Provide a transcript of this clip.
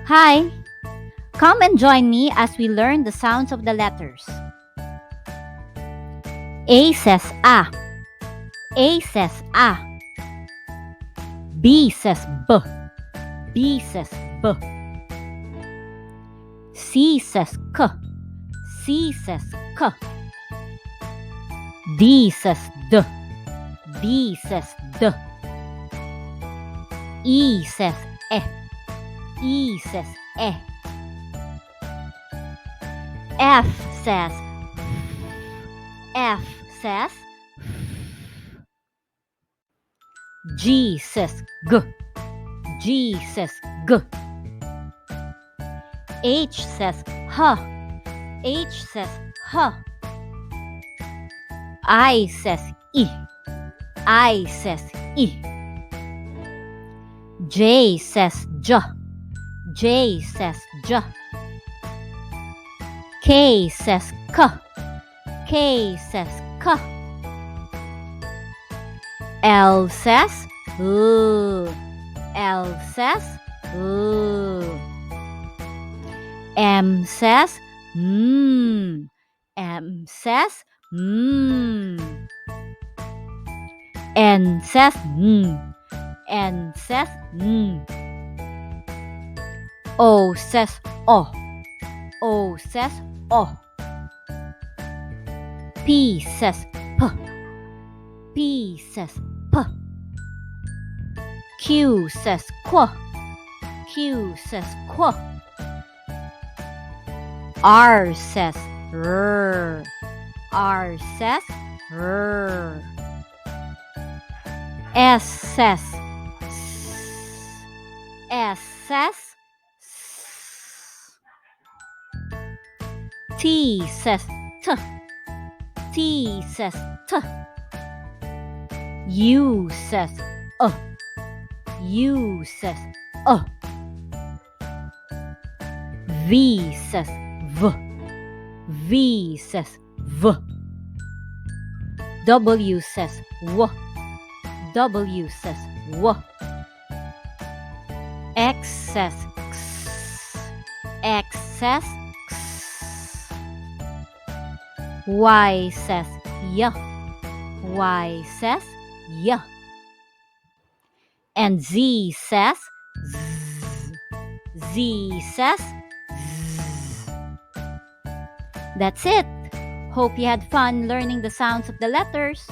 Hi! Come and join me as we learn the sounds of the letters. A says A. A says A. B says B. B says B. C says K. C says K. D says D. D says D. E says E. E says E. F says F says G says G. G says G. H says H. H says H. I says I. I says I. J says J. J says J. K says K. K says K. L says L. L says L. M says M. M says M. N says N. N says N. O says O. O says O. P says P. P says P. Q says Q. Q says Q. R says R. R says R. S says S. S says S. T says T. T says T. U says U says V says V. V says V. W says W. W says W. X says X. X says X. Y says Y. Y says Y. And Z says Z. Z says Z. That's it. Hope you had fun learning the sounds of the letters.